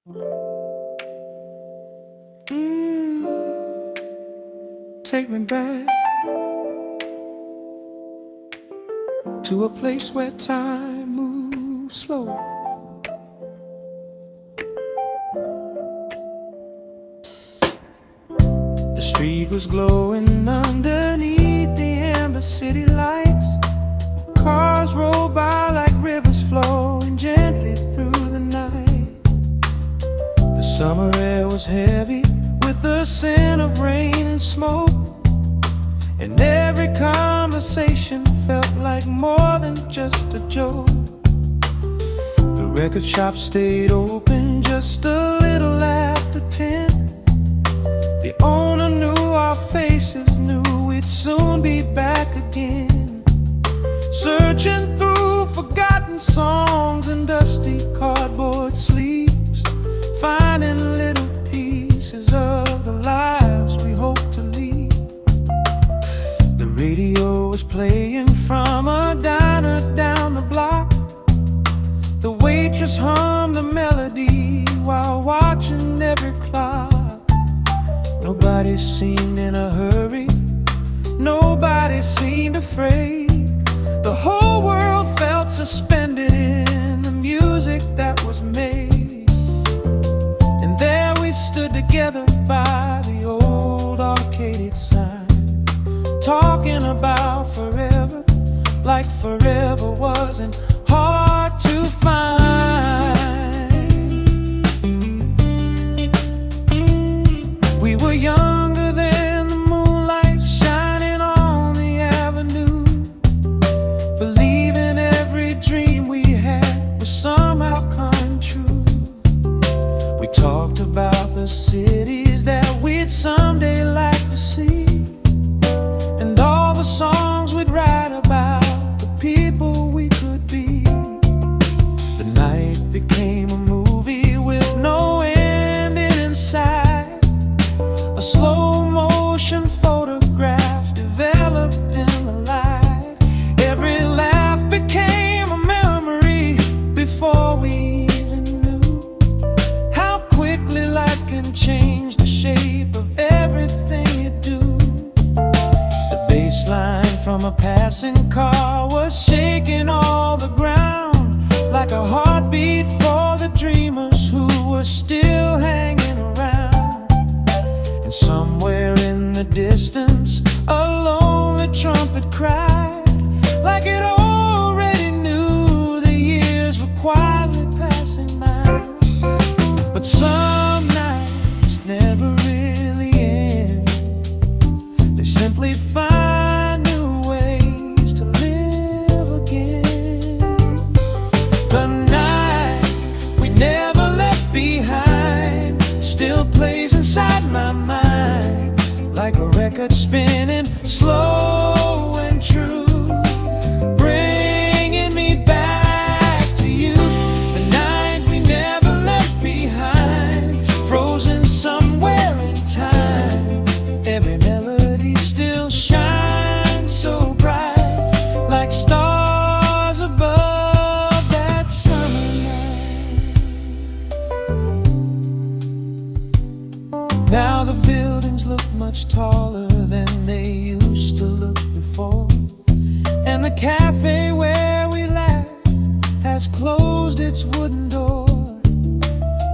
Take me back to a place where time moves slow. The street was glowing underneath the amber city lights. Cars rolled by like rivers flowing gently through the night. The summer air was heavy with the scent of rain and smoke, and every conversation felt like more than just a joke. The record shop stayed open just a little after 10. The owner knew our faces, knew we'd soon be back again, searching through forgotten songs and dusty cardboard sleeves, finding little pieces of the lives we hope to lead. The radio was playing from a diner down the block. The waitress hummed the melody while watching every clock. Nobody seemed in a hurry, nobody seemed afraid. The whole world felt suspended in the music that was made. And there we stood together by the old arcade sign, talking about forever, like forever wasn't hard to find. We were younger than the moonlight shining on the avenue, believing every dream we had was somehow coming true. We talked about the cities that we'd someday like to see, and all the songs we'd write about the people we could be. The night became a movie with no ending inside. A slow motion photograph developed in the light. Every laugh became a memory before we even knew how quickly life can change the shape of everything you do. The bassline from a passing car was shaking all the ground, like a heartbeat for the dreamers who were still hanging around. And somewhere in the distance, a lonely trumpet cried, like it already knew the years were quietly passing by. But some nights never really end. They simply find new ways to live again. The night we never left behind still plays inside my mind, like a record spinning slow and true, bringing me back to you. The night we never left behind, frozen somewhere in time. Every melody still shines so bright, like stars above that summer night. Now the buildings look much taller than they used to look before, and the cafe where we laughed has closed its wooden door.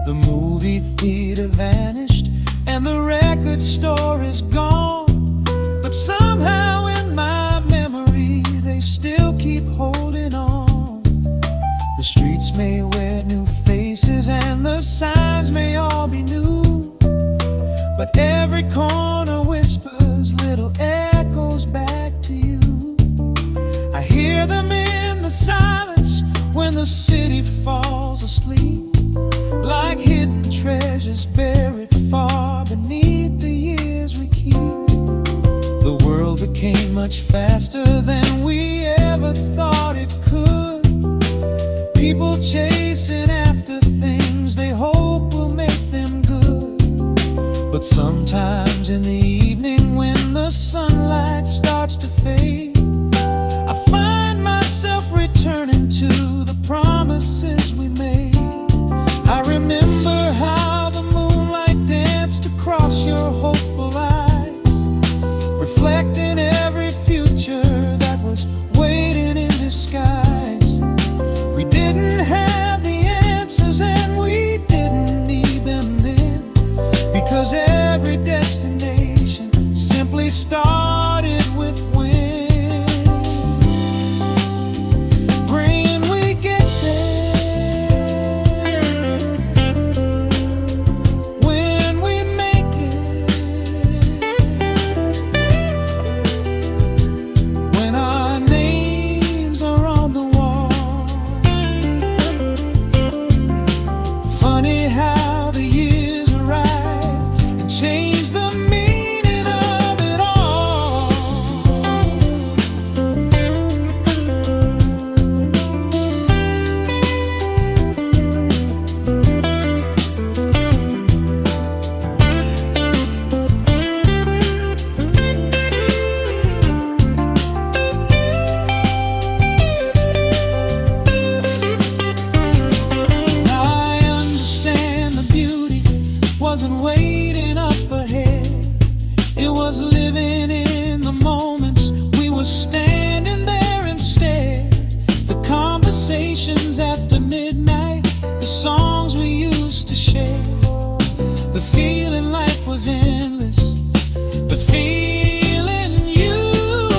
The movie theater vanished and the record store is gone, but somehow in my memory they still keep holding on. The streets may wear new faces and the signs may all be new, but every corner whispers little echoes back to you. I hear them in the silence when the city falls asleep, like hidden treasures buried far beneath the years we keep. The world became much faster than we ever thought it could. People chasing after things they hope will make them good. But sometimes in the evening when the sunlight starts to fade, I find myself returning to the promises we made. I remember how started with when we get there, when we make it, when our names are on the wall. Funny how the years arrive and change the meaning of it all. Now I understand the beauty wasn't waiting up ahead. It was living in the moments we were standing there instead. The conversations after midnight, the songs we used to share, the feeling life was endless, the feeling you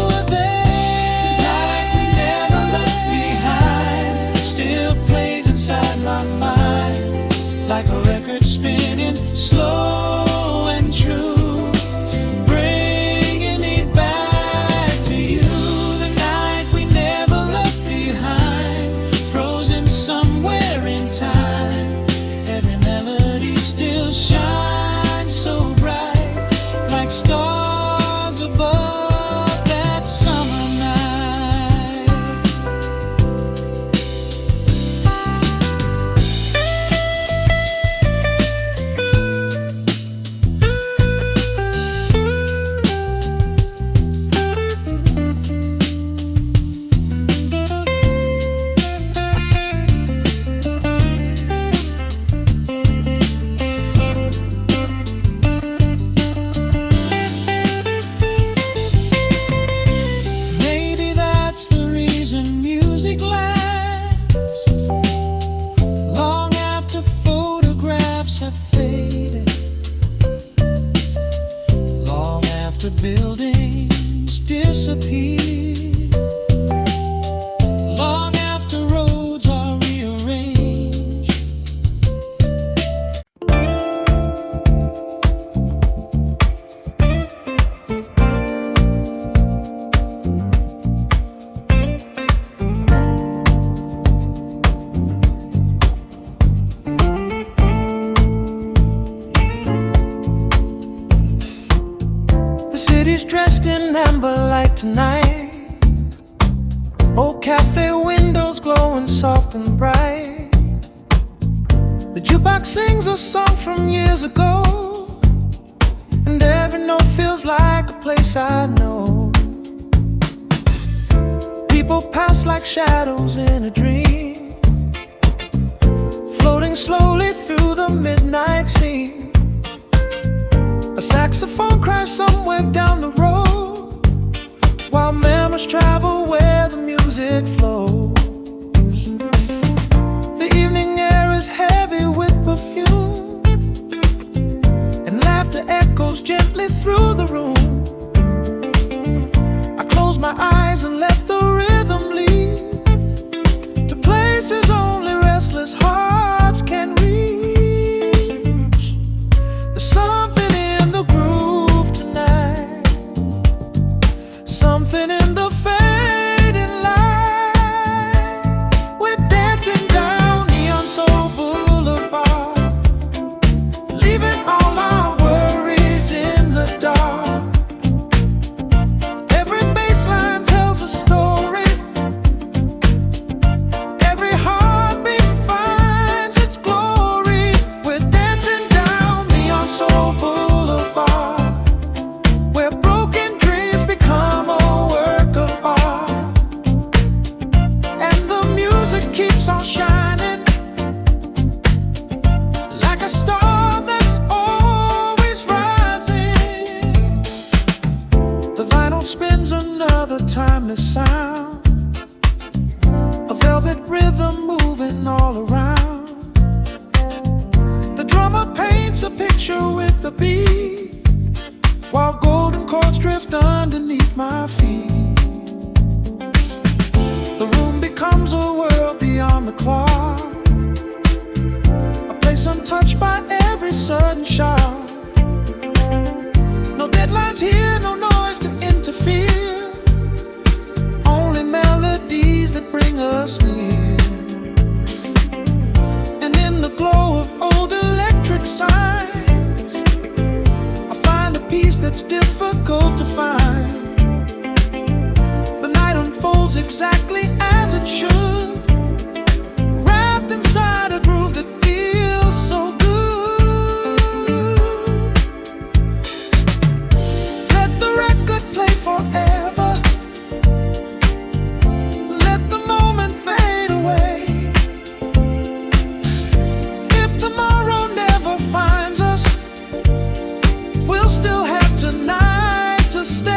were there. The night we never left behind still plays inside my mind, like a record spinning slow and true, bringing me back to you. The night we never left behind, frozen somewhere in time. Every melody still shines so bright, like stars above that summer night. Maybe that's the reason music lasts long after photographs have faded, long after buildings disappear, long after roads are rearranged. The city's dressed in amber light tonight. Old cafe windows glowing soft and bright. The jukebox sings a song from years ago, and every note feels like a place I know. People pass like shadows in a dream, floating slowly through the midnight scene. A saxophone cries somewhere down the road, while memories travel where the music flows. The evening air is heavy with perfume, and laughter echoes gently through the room. I close my eyes and let the rhythm lead to places only restless hearts can reach. There's something in the groove tonight, something in the fading light. We're dancing down Neon Soul Boulevard, leaving all our worries in the dark. Every bassline tells a story, every heartbeat finds its glory. We're dancing down Neon Soul Boulevard, where broken dreams become a work of art, and the music keeps on shining like a star that's always rising. The vinyl spins another timeless sound, a velvet rhythm moving all around. The drummer paints a picture with the beat, while golden chords Clouds drift underneath my feet. The room becomes a world beyond the clock, a place untouched by every sudden shock. No deadlines here, no noise to interfere, only melodies that bring us near. And in the glow of old electric signs, I find a peace that's difficult to find. The night unfolds exactly as it should, wrapped inside a groove that feels so good. Let the record play forever, let the moment fade away. If tomorrow never finds us, we'll still have tonight to stay.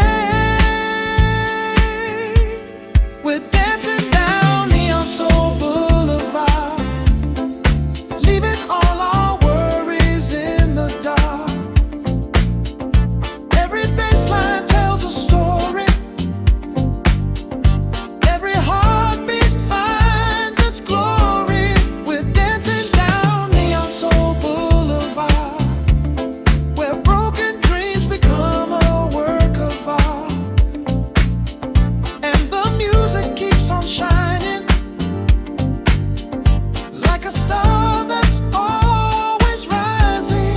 We're dancing down Neon Soul Boulevard, leaving all our worries in the dark. Every bassline tells a story, every heartbeat finds its glory. We're dancing down Neon Soul Boulevard, where broken dreams become a work of art. And the music keeps on shining, like a star that's always rising.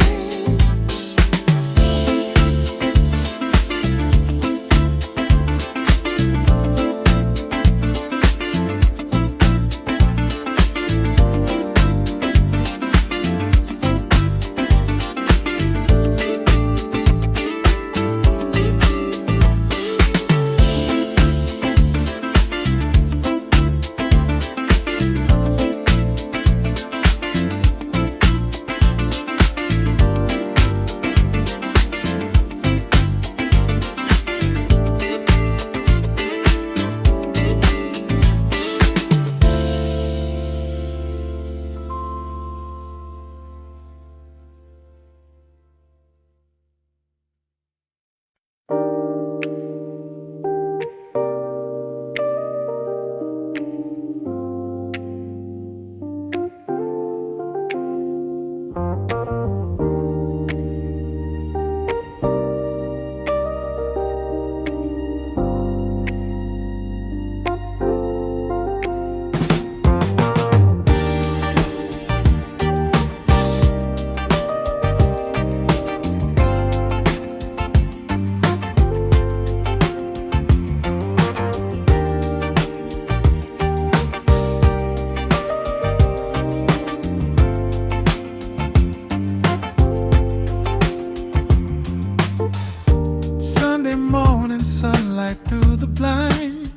Sunday morning sunlight through the blinds,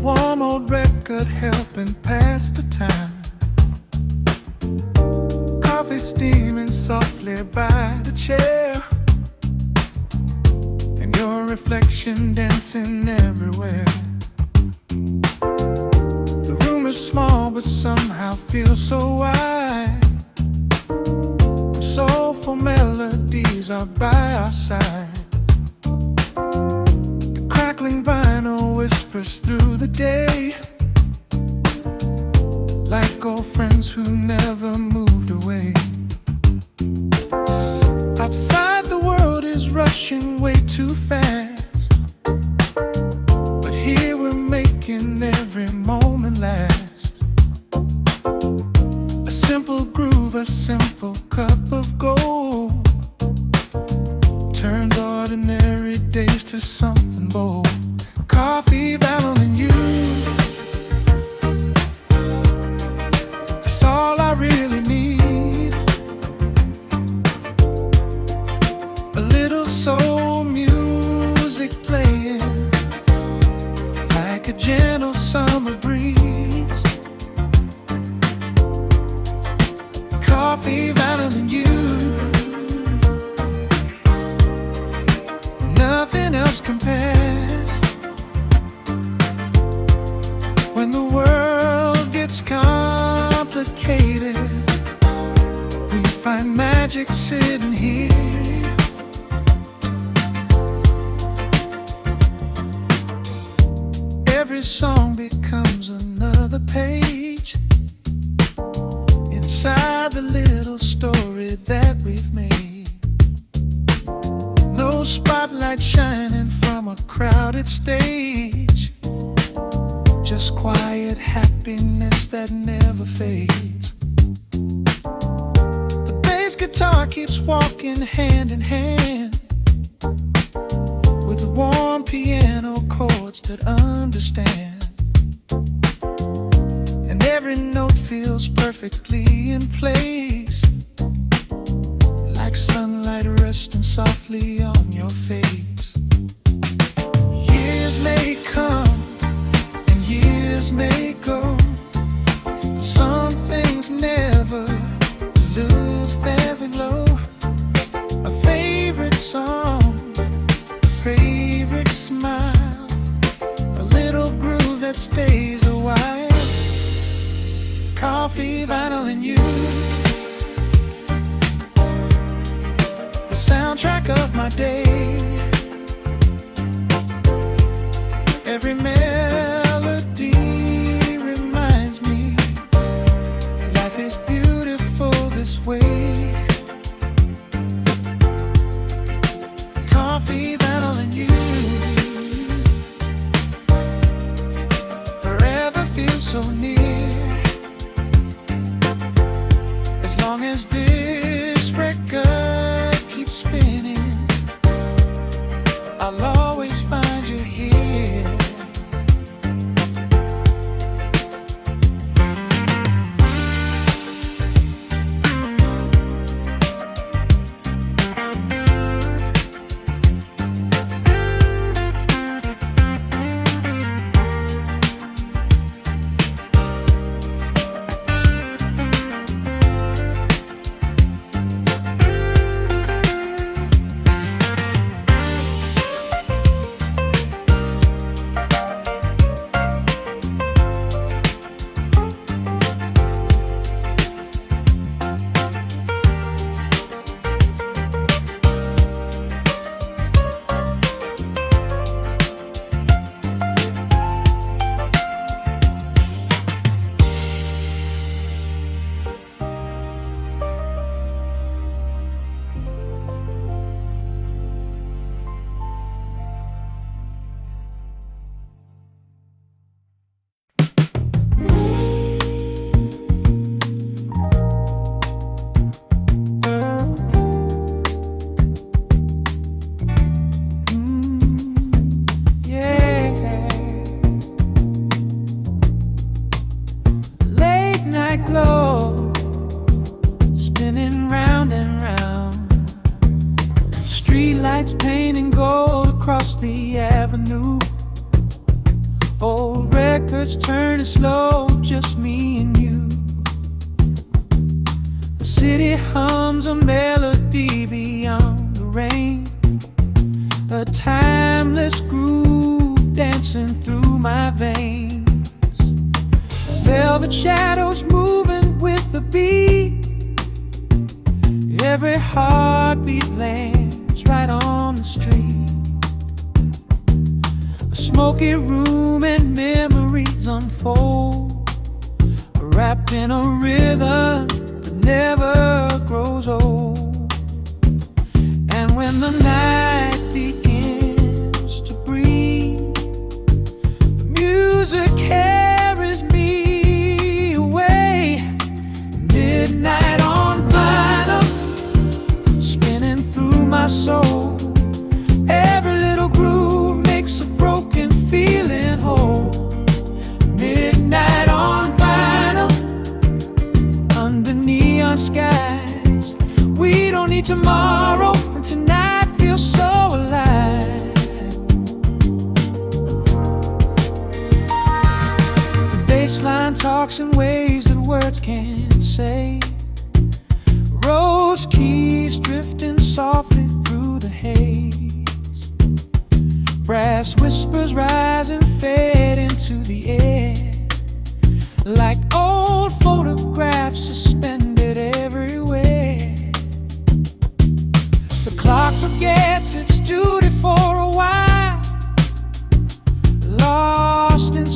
warm old record helping pass the time. Coffee steaming softly by the chair, and your reflection dancing everywhere. The room is small but somehow feels so wide. Soulful melodies are by our side. The crackling vinyl whispers through the day, like old friends who never moved away. Outside the world is rushing way too fast, but here we're making every moment last. A simple groove, a simple cup of gold, turns ordinary days to something bold. Coffee, Valor, and you, that's all I really need. A little soul music playing, like a gentle summer breeze. Coffee, Valor, and you, nothing else compares. When the world gets complicated, we find magic sitting here. song becomes another page inside the little story that we've made. No spotlight shining from a crowded stage, just quiet happiness that never fades. The bass guitar keeps walking hand in hand with the warm piano chords that understand, and every note feels perfectly in place, like sunlight resting softly on your face. Years may come and years may go, some things never lose their glow. A favorite song, a favorite smile, a little groove that stays a while. Coffee, vinyl, and you, the soundtrack of my day. Every melody reminds me life is beautiful this way. Coffee, vinyl, and you forever feel so near. As long as this record keeps spinning, I'll always find you here. Glow, spinning round and round. Street lights painting gold across the avenue. Old records turning slow, just me and you. The city hums a melody beyond the rain, a timeless groove dancing through my veins. Velvet shadows moving with the beat, every heartbeat lands right on the street. A smoky room and memories unfold, wrapped in a rhythm that never grows old. And when the night begins to breathe, the music carries me. Midnight on vinyl, spinning through my soul. Every little groove makes a broken feeling whole. Midnight on vinyl, under neon skies. We don't need tomorrow, and tonight feels so alive. The bassline talks in ways that words can't say. Rose keys drifting softly through the haze. Brass whispers rise and fade into the air, like old photographs suspended everywhere. The clock forgets its duty for a while, lost in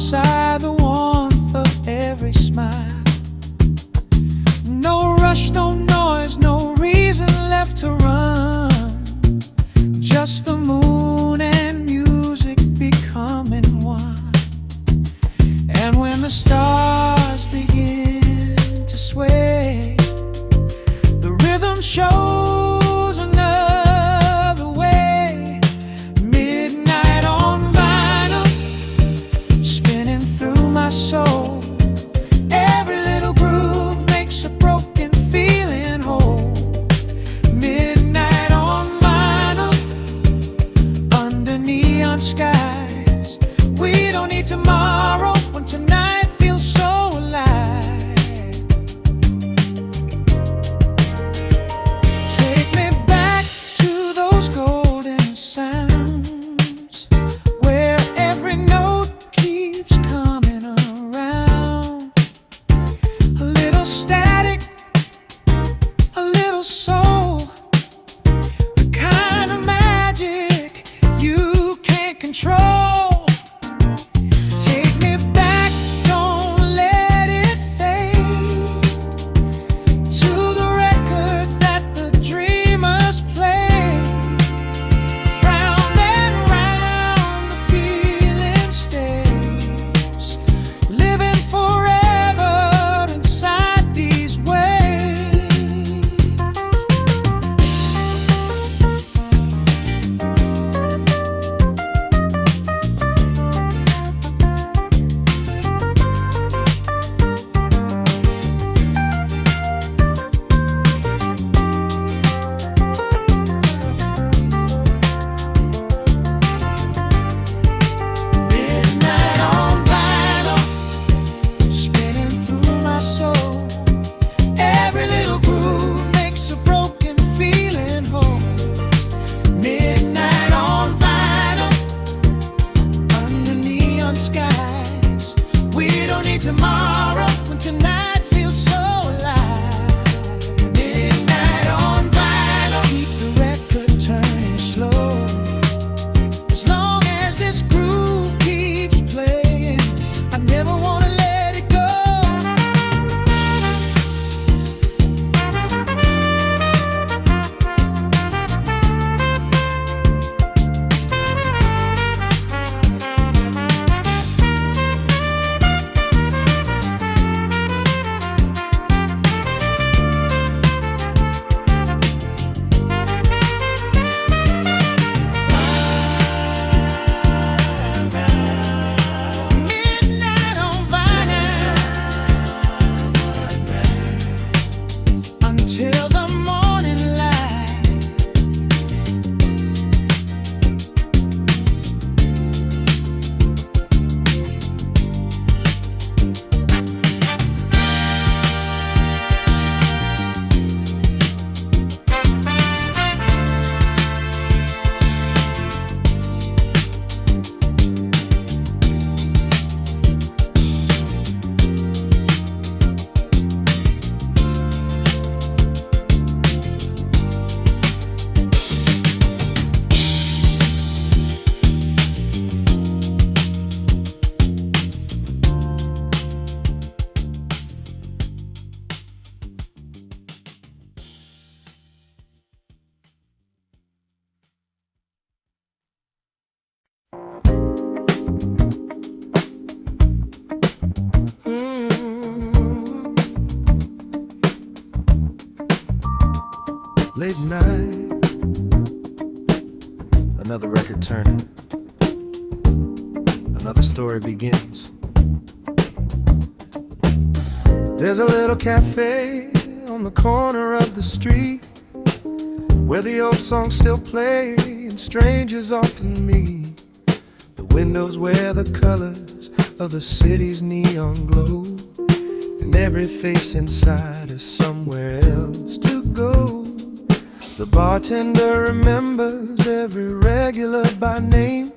just the moon and music becoming one. And when the stars begin to sway, the rhythm shows another way. Midnight on vinyl, spinning through my soul. Every little groove makes a broken feeling whole. Midnight on vinyl, under neon skies. We don't need tomorrow when tonight feels so alive. Take me back to those golden sounds, where every note keeps coming around. A little static, a little soul, the kind of magic you can't control. Take me back, don't let it fade, to the records that the dreamers play. Round and round the feeling stays, living forever inside these waves. Midnight on vinyl, spinning through my soul. Every little groove makes a broken feeling whole. Midnight on vinyl, under neon skies. We don't need tomorrow when tonight feels so alive. Midnight on vinyl, keep the record turning slow. As long as this groove keeps playing, I never want to let it go. Midnight on vinyl, until the morning light. Late night, another record turning, another story begins. There's a little cafe on the corner of the street, where the old songs still play and strangers often meet. The windows where the colors of the city's neon glow, and every face inside is somewhere else to go. The bartender remembers every regular by name,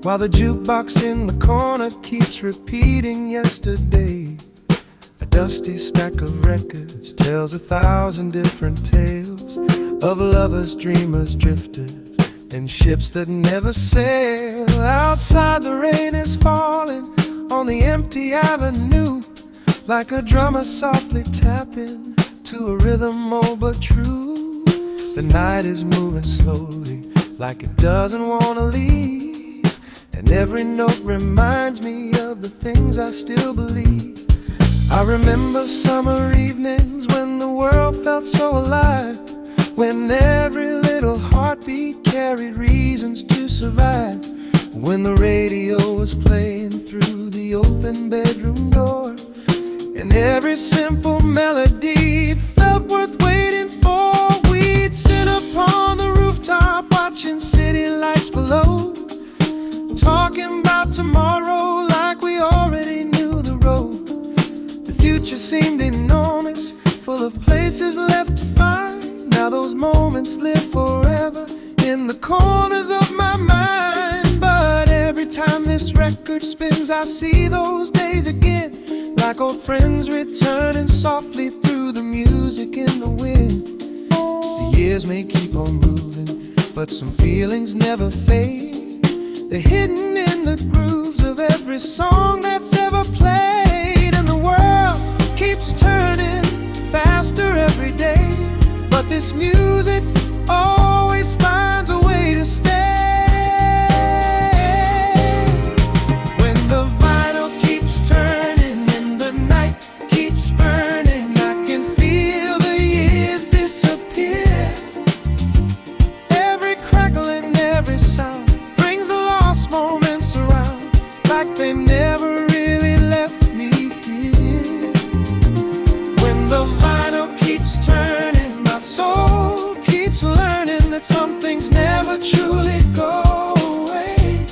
while the jukebox in the corner keeps repeating yesterday. A dusty stack of records tells 1,000 different tales of lovers, dreamers, drifters, and ships that never sail. Outside the rain is falling on the empty avenue, like a drummer softly tapping to a rhythm old but true. The night is moving slowly, like it doesn't want to leave. And every note reminds me of the things I still believe. I remember summer evenings when the world felt so alive, when every little heartbeat carried reasons to survive, when the radio was playing through the open bedroom door, and every simple melody felt worth waiting for. We'd sit upon the rooftop watching city lights below, talking about tomorrow like we already knew the road. The future seemed enormous, full of places left to find. Now those moments live forever in the corners of my mind. But every time this record spins, I see those days again, like old friends returning softly through the music in the wind. The years may keep on moving, but some feelings never fade. They're hidden in the grooves of every song that's ever played. And the world keeps turning faster every day, but this music always finds a way to stay. When the vinyl keeps turning and the night keeps burning, I can feel the years disappear. Every crackle and every sound brings the lost moments around, like they never really left me here. When the vinyl keeps turning, my soul keeps learning that some things never truly go away.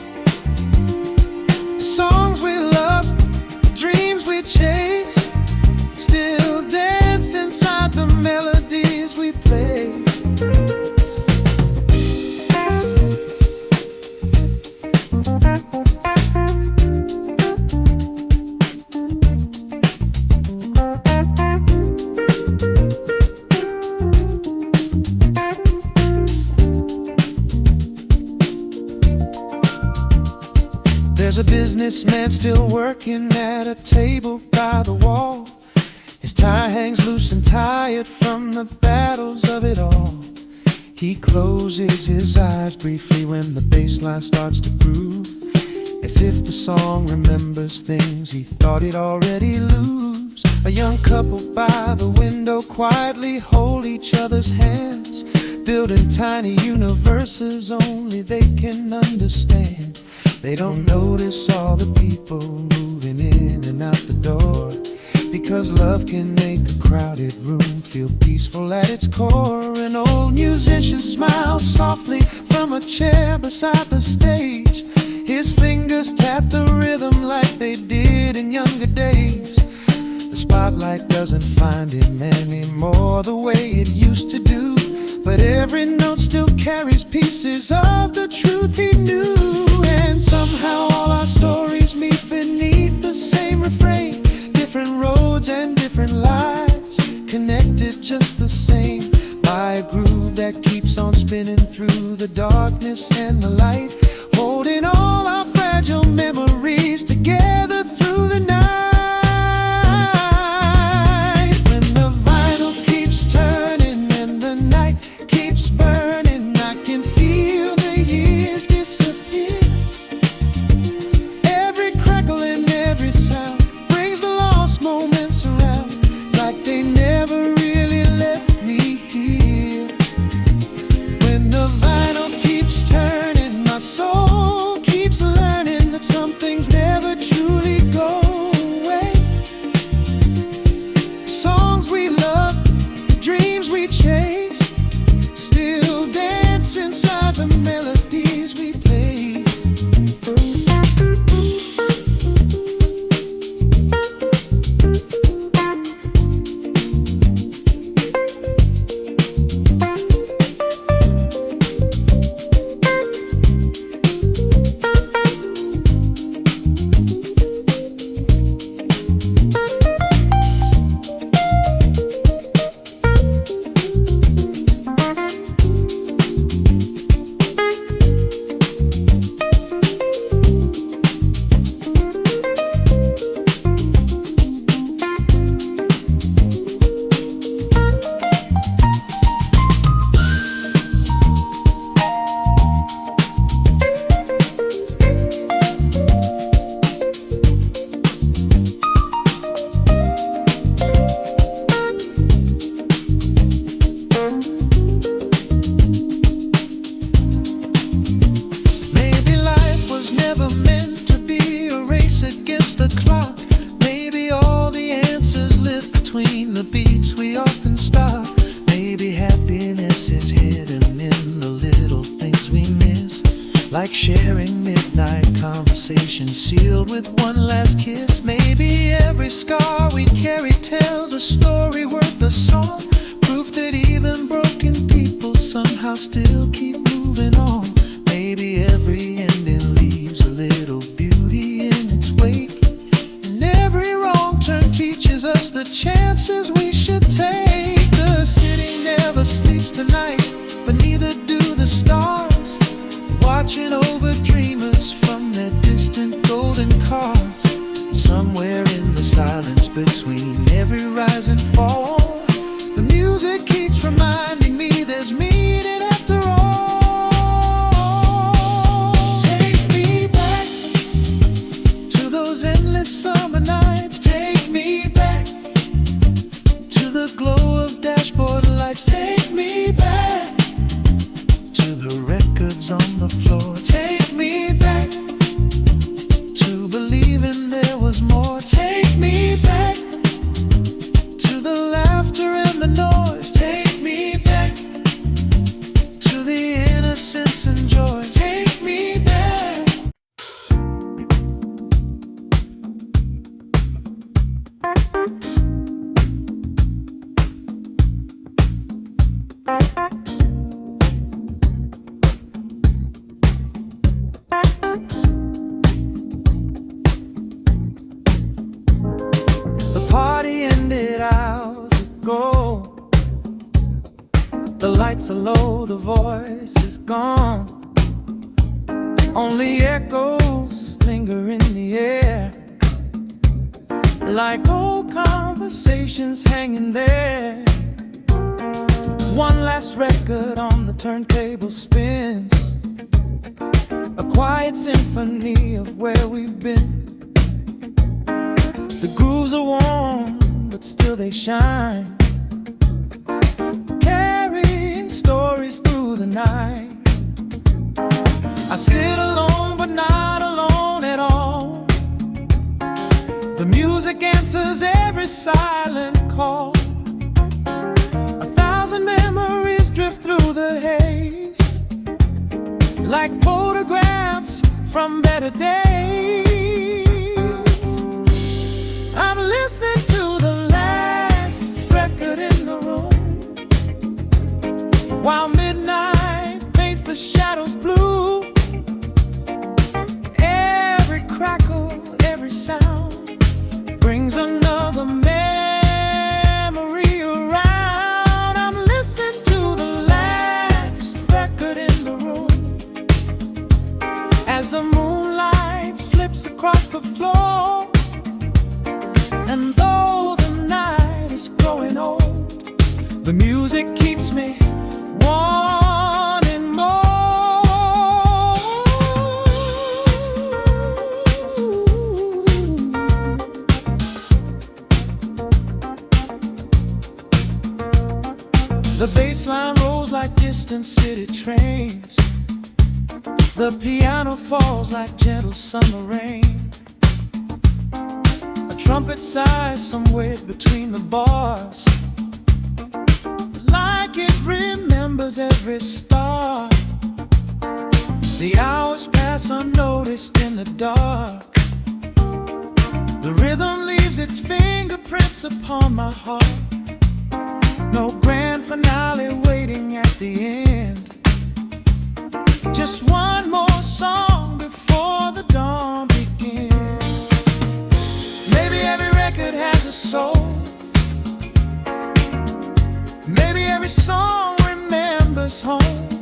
The songs we love, the dreams we chase, still dance inside the melodies we play. There's a businessman still working at a table by the wall. His tie hangs loose and tired from the battles of it all. He closes his eyes briefly when the bass line starts to groove, as if the song remembers things he thought he'd already lose. A young couple by the window quietly hold each other's hands, building tiny universes only they can understand. They don't notice all the people moving in and out the door, because love can make a crowded room feel peaceful at its core. An old musician smiles softly from a chair beside the stage. His fingers tap the rhythm like they did in younger days. The spotlight doesn't find him anymore the way it used to do, but every note still carries pieces of the truth he knew. And somehow all our stories meet beneath the same refrain. Different roads and different lives, connected just the same by a groove that keeps on spinning through the darkness and the light, holding all our fragile memories together through the night. When the vinyl keeps turning and the night keeps burning, I can feel the years disappear. Every crackle and every sound brings the lost moments around, like they never really left me here. When the vinyl keeps turning, my soul keeps learning that some things never truly go away. The songs we love, the dreams we chase, still dance inside the melodies we play. like sharing midnight conversation sealed with one last kiss. Maybe every scar we carry tells a story worth a song, proof that even broken people somehow still keep moving on. Maybe every ending leaves a little beauty in its wake, and every wrong turn teaches us the chances we should take. The city never sleeps tonight, but neither do the stars, watching over dreamers from their distant golden cars. Somewhere in the silence between every rise and fall, the music keeps reminding me there's meaning after all. Take me back to those endless summer nights. Take me back to the glow of dashboard lights. Take me back to the records on the floor. Take me back to believing there was more. Take me back to the laughter and the noise. Take me back to the innocence and joy. Take me back. The party ended hours ago. The lights are low, the voice is gone. Only echoes linger in the air, like old conversations hanging there. One last record on the turntable spins, a quiet symphony of where we've been. The grooves are warm, but still they shine, carrying stories through the night. I sit alone, but not alone at all. The music answers every silent call. 1,000 memories drift through the haze, like photographs from better days. I'm listening to the last record in the room, while midnight paints the shadows blue. Every crackle, every sound brings another memory around. I'm listening to the last record in the room, as the moonlight slips across the floor. And though the night is growing old, the music keeps me wanting more. The bassline rolls like distant city trains. The piano falls like gentle summer rain. Trumpet sighs somewhere between the bars, like it remembers every star. The hours pass unnoticed in the dark. The rhythm leaves its fingerprints upon my heart. No grand finale waiting at the end, just one more song before the dawn begins. Maybe every record has a soul. Maybe every song remembers home.